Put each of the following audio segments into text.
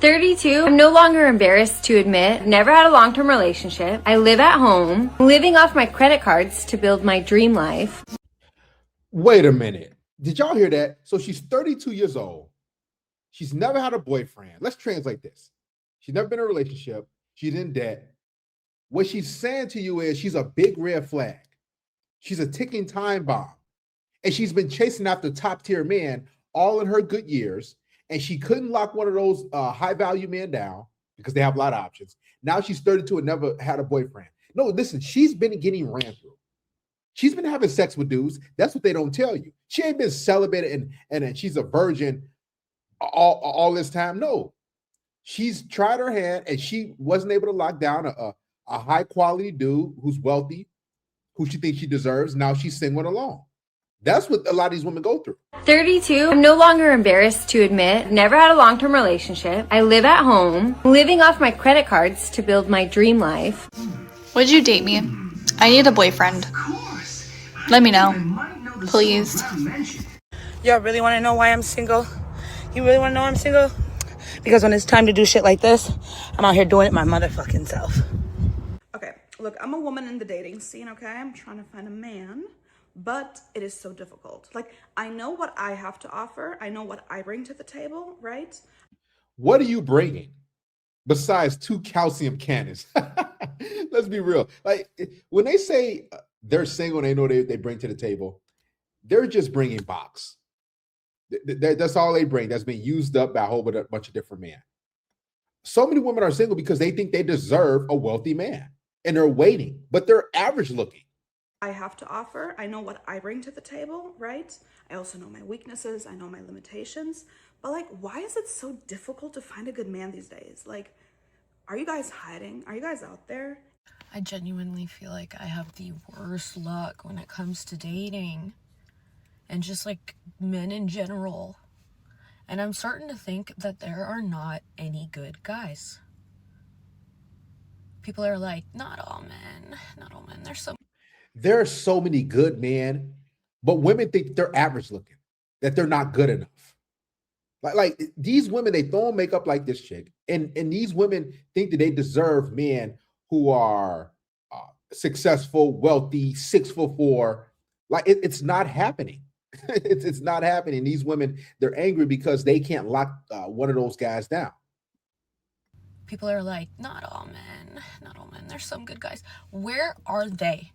32. I'm no longer embarrassed to admit I've never had a long-term relationship. I live at home, living off my credit cards to build my dream life. Wait a minute. Did y'all hear that? So she's 32 years old. She's never had a boyfriend. Let's translate this. She's never been in a relationship. She's in debt. What she's saying to you is she's a big red flag. She's a ticking time bomb. And she's been chasing after top tier men all in her good years. And she couldn't lock one of those high value men down because they have a lot of options. Now she's 32 and never had a boyfriend. No, listen, she's been getting ran through. She's been having sex with dudes. That's what they don't tell you. She ain't been celibate and she's a virgin all this time. No, she's tried her hand and she wasn't able to lock down a high quality dude who's wealthy, who she thinks she deserves. Now she's single and alone. That's what a lot of these women go through. 32. I'm no longer embarrassed to admit I've never had a long-term relationship. I live at home, living off my credit cards to build my dream life. Would you date me? I need a boyfriend. Let me know, please. Y'all really want to know why I'm single? You really want to know why I'm single? Because when it's time to do shit like this, I'm out here doing it my motherfucking self. Okay, look, I'm a woman in the dating scene, okay? I'm trying to find a man, but it is so difficult. Like, I know what I have to offer. I know what I bring to the table, right? What are you bringing besides 2 calcium cannons? Let's be real. Like, when they say they're single and they know they bring to the table, they're just bringing box. That's all they bring. That's been used up by a whole bunch of different men. So many women are single because they think they deserve a wealthy man and they're waiting, but they're average looking. I have to offer. I know what I bring to the table, right? I also know my weaknesses. I know my limitations. But like, why is it so difficult to find a good man these days? Like, are you guys hiding? Are you guys out there? I genuinely feel like I have the worst luck when it comes to dating and just like men in general. And I'm starting to think that there are not any good guys. People are like, not all men. There are so many good men, but women think they're average looking, that they're not good enough. Like these women, they throw on makeup like this chick, and these women think that they deserve men who are successful, wealthy, 6'4". Like it's not happening. It's not happening. These women, they're angry because they can't lock one of those guys down. People are like, not all men. There's some good guys. Where are they?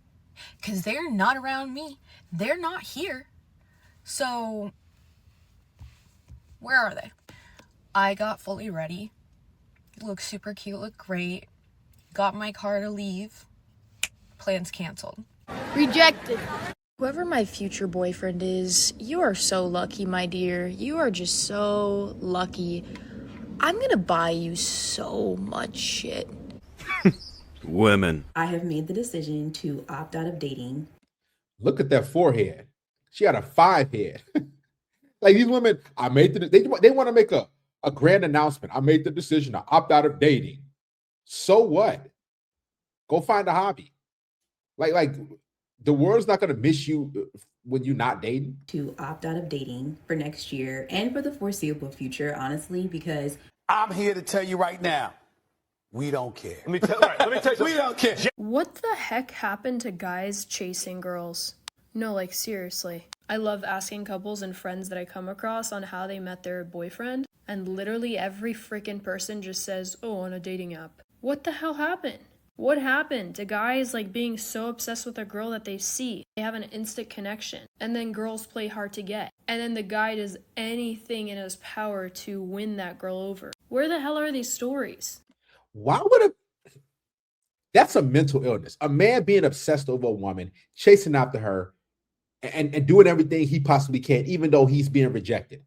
Because they're not around me. They're not here. So where are they? I got fully ready. Look super cute, look great. Got my car to leave. Plans canceled. Rejected. Whoever my future boyfriend is, you are so lucky, my dear. You are just so lucky. I'm gonna buy you so much shit. Women. I have made the decision to opt out of dating. Look at that forehead. She had a 5 head. Like these women, they want to make a grand announcement. I made the decision to opt out of dating. So what? Go find a hobby. Like the world's not going to miss you when you're not dating. To opt out of dating for next year and for the foreseeable future, honestly, because I'm here to tell you right now, we don't care. Let me tell you, we don't care. What the heck happened to guys chasing girls? No, like seriously. I love asking couples and friends that I come across on how they met their boyfriend, and literally every freaking person just says, oh, on a dating app. What the hell happened? What happened to guys like being so obsessed with a girl that they see? They have an instant connection, and then girls play hard to get. And then the guy does anything in his power to win that girl over. Where the hell are these stories? That's a mental illness. A man being obsessed over a woman, chasing after her, and doing everything he possibly can, even though he's being rejected.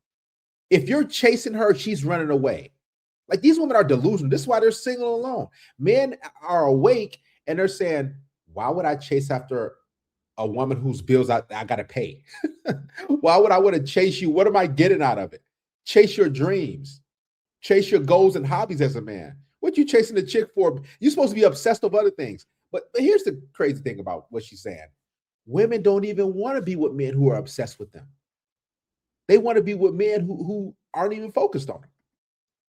If you're chasing her, she's running away. Like these women are delusional. This is why they're single alone. Men are awake and they're saying, why would I chase after a woman whose bills I got to pay? Why would I want to chase you? What am I getting out of it? Chase your dreams. Chase your goals and hobbies as a man. What you chasing the chick for? You're supposed to be obsessed with other things. But here's the crazy thing about what she's saying. Women don't even want to be with men who are obsessed with them. They want to be with men who aren't even focused on them.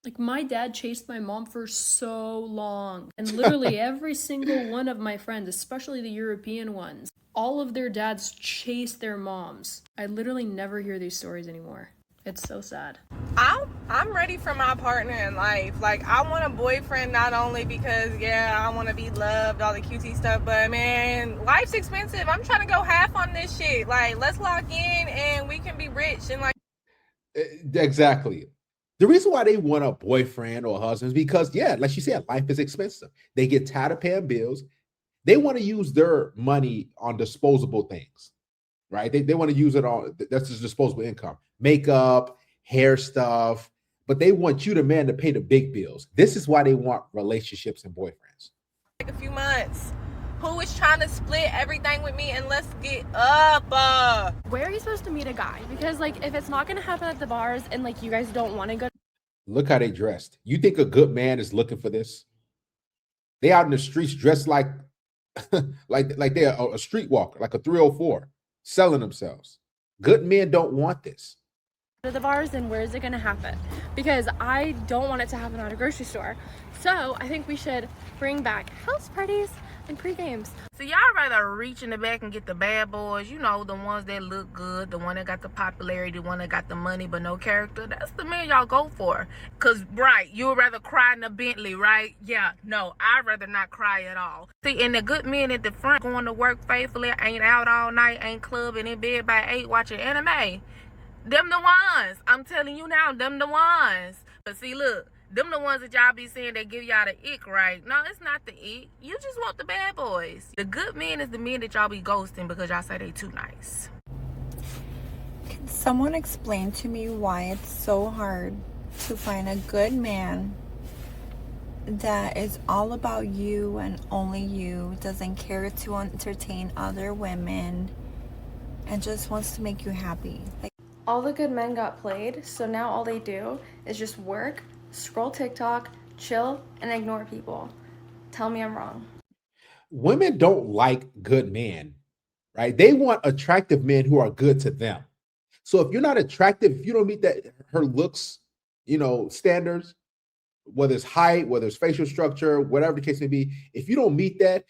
Like, my dad chased my mom for so long. And literally every single one of my friends, especially the European ones, all of their dads chase their moms. I literally never hear these stories anymore. It's so sad. I'm ready for my partner in life. Like, I want a boyfriend not only because, yeah, I want to be loved, all the cutesy stuff, but man, life's expensive. I'm trying to go half on this shit. Like, let's lock in and we can be rich and like. Exactly. The reason why they want a boyfriend or a husband is because, yeah, like she said, life is expensive. They get tired of paying bills. They want to use their money on disposable things, right? They want to use it on, that's just disposable income, makeup, hair stuff, but they want you, the man, to pay the big bills. This is why they want relationships and boyfriends. Like a few months. Who is trying to split everything with me, and let's get up. Where are you supposed to meet a guy? Because like if it's not gonna happen at the bars and like you guys don't want to go. Look how they dressed. You think a good man is looking for this? They out in the streets dressed like like they're a streetwalker, like a 304, selling themselves. Good men don't want this. To the bars, and where is it going to happen? Because I don't want it to happen at a grocery store. So I think we should bring back house parties and pre-games. So y'all rather reach in the back and get the bad boys, you know, the ones that look good, the one that got the popularity, the one that got the money but no character. That's the man y'all go for. Cause right, you would rather cry in a Bentley, right? Yeah, no, I'd rather not cry at all. See, and the good men at the front going to work faithfully, ain't out all night, ain't clubbing, in bed by 8 watching anime. Them the ones. I'm telling you now, them the ones. But see, look, them the ones that y'all be saying they give y'all the ick, right? No, it's not the ick. You just want the bad boys. The good men is the men that y'all be ghosting because y'all say they too nice. Can someone explain to me why it's so hard to find a good man that is all about you and only you, doesn't care to entertain other women, and just wants to make you happy? Like, All the good men got played, so now all they do is just work, scroll TikTok, chill, and ignore people. Tell me I'm wrong. Women don't like good men, right? They want attractive men who are good to them. So if you're not attractive, if you don't meet that her looks, standards, whether it's height, whether it's facial structure, whatever the case may be, if you don't meet that,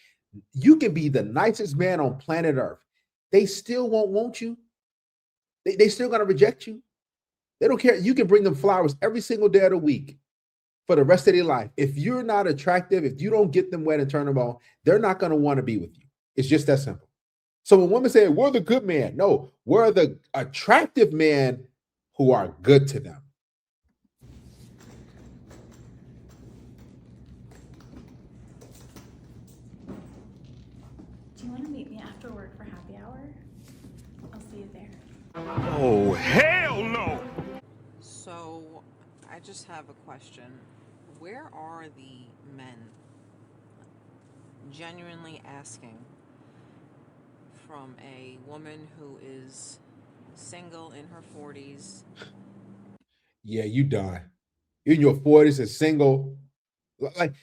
you can be the nicest man on planet Earth. They still won't want you. They still gonna reject you. They don't care. You can bring them flowers every single day of the week for the rest of their life. If you're not attractive, if you don't get them wet and turn them on, they're not gonna want to be with you. It's just that simple. So when women say, we're the good man, no, we're the attractive men who are good to them. Do you want to meet me after work for happy hour? I'll see you there. Oh, hell no! So, I just have a question. Where are the men? Genuinely asking, from a woman who is single in her 40s. Yeah, you done. You're in your 40s and single. Like,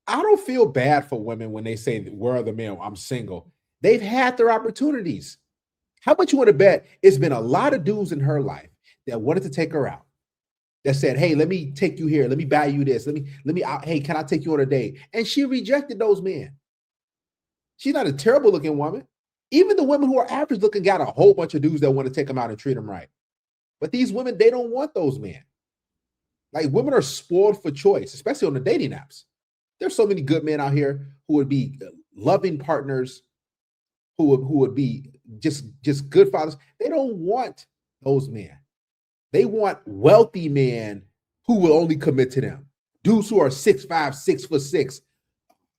I don't feel bad for women when they say, where are the men? I'm single. They've had their opportunities. How much you want to bet it's been a lot of dudes in her life that wanted to take her out, that said, hey, let me take you here. Let me buy you this. Hey, can I take you on a date? And she rejected those men. She's not a terrible looking woman. Even the women who are average looking got a whole bunch of dudes that want to take them out and treat them right. But these women, they don't want those men. Like, women are spoiled for choice, especially on the dating apps. There's so many good men out here who would be loving partners, who would be just good fathers. They don't want those men. They want wealthy men who will only commit to them. Dudes who are 6'5", 6'6",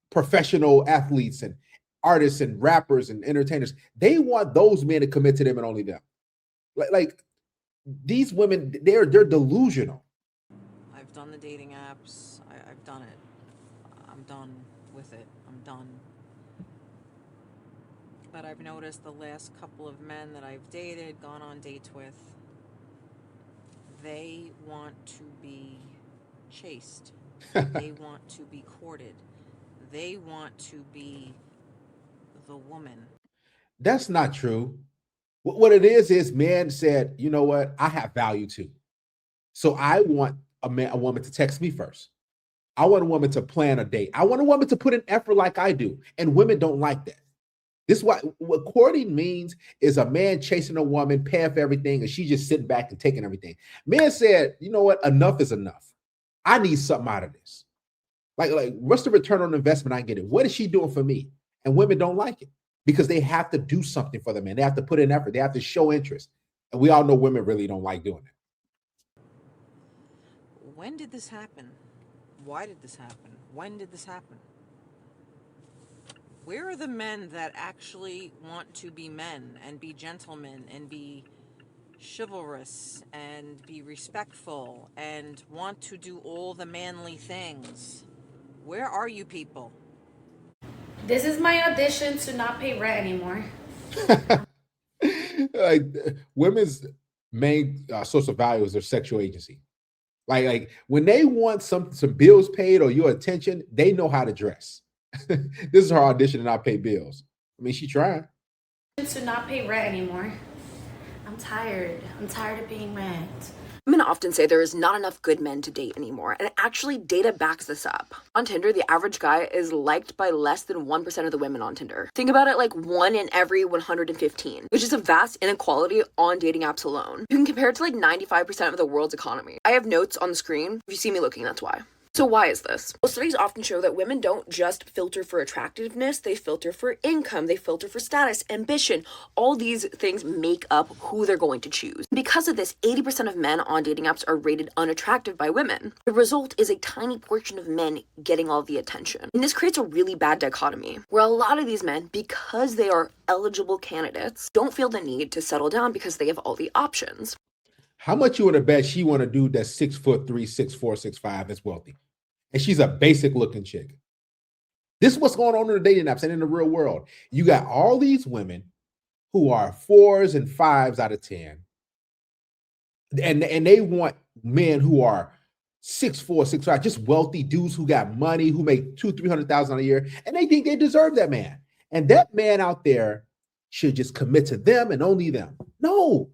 professional athletes and artists and rappers and entertainers. They want those men to commit to them and only them. Like these women, they're delusional. I've done the dating apps. I've done it. I'm done with it. I'm done. But I've noticed the last couple of men that I've dated, gone on dates with, they want to be chased. They want to be courted. They want to be the woman. That's not true. What it is men said, you know what? I have value too. So I want a woman to text me first. I want a woman to plan a date. I want a woman to put in effort like I do. And women don't like that. This is what courting means is a man chasing a woman, paying for everything, and she just sitting back and taking everything. Men said, you know what? Enough is enough. I need something out of this. Like what's the return on investment I get it? What is she doing for me? And women don't like it because they have to do something for the man. They have to put in effort. They have to show interest. And we all know women really don't like doing it. When did this happen? Why did this happen? When did this happen? Where are the men that actually want to be men and be gentlemen and be chivalrous and be respectful and want to do all the manly things? Where are you people? This is my audition to not pay rent anymore. Like women's main source of value is their sexual agency. Like when they want some bills paid or your attention, they know how to dress. This is her audition to not pay bills. I mean, she tried. To not pay rent anymore. I'm tired. I'm tired of paying rent. Women often say there is not enough good men to date anymore, and actually data backs this up. On Tinder, the average guy is liked by less than 1% of the women on Tinder. Think about it like 1 in every 115, which is a vast inequality on dating apps alone. You can compare it to like 95% of the world's economy. I have notes on the screen. If you see me looking, that's why. So why is this? Well, studies often show that women don't just filter for attractiveness, they filter for income, they filter for status, ambition. All these things make up who they're going to choose. Because of this, 80% of men on dating apps are rated unattractive by women. The result is a tiny portion of men getting all the attention. And this creates a really bad dichotomy, where a lot of these men, because they are eligible candidates, don't feel the need to settle down because they have all the options. How much you want to bet she want to do that's 6'3", 6'4", 6'5", that's wealthy? And she's a basic looking chick. This is what's going on in the dating apps and in the real world. You got all these women who are 4s and 5s out of 10. And they want men who are 6'4", 6'5", just wealthy dudes who got money, who make $200,000-300,000 a year. And they think they deserve that man. And that man out there should just commit to them and only them. No.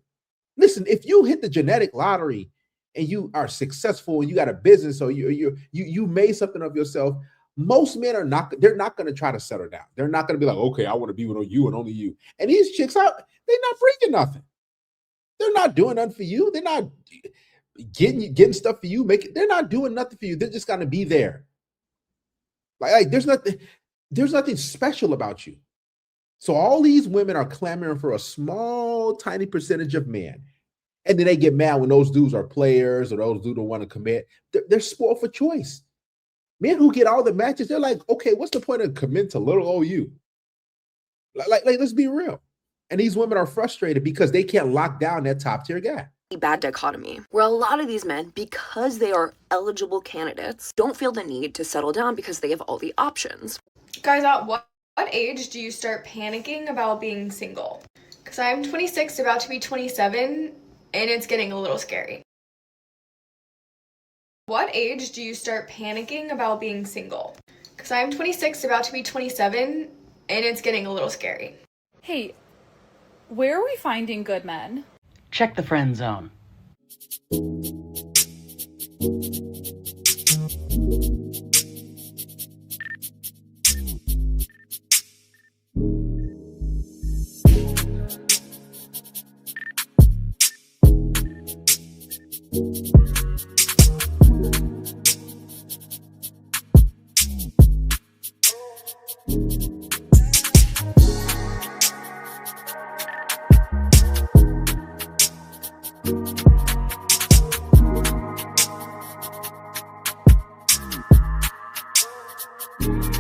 Listen, if you hit the genetic lottery and you are successful and you got a business or you made something of yourself, most men are not going to try to settle down. They're not going to be like, okay, I want to be with you and only you. And these chicks they're not bringing nothing. They're not doing nothing for you. They're not getting stuff for you. They're not doing nothing for you. They're just going to be there. Like there's nothing special about you. So all these women are clamoring for a small, tiny percentage of men. And then they get mad when those dudes are players or those dudes don't want to commit. They're spoiled for choice. Men who get all the matches, they're like, okay, what's the point of committing to little old you? Like, let's be real. And these women are frustrated because they can't lock down that top tier guy. Bad dichotomy, where a lot of these men, because they are eligible candidates, don't feel the need to settle down because they have all the options. Guys, at what age do you start panicking about being single? Because I'm 26, about to be 27, and it's getting a little scary. What age do you start panicking about being single? Because I'm 26, about to be 27, and it's getting a little scary. Hey, where are we finding good men? Check the friend zone. you.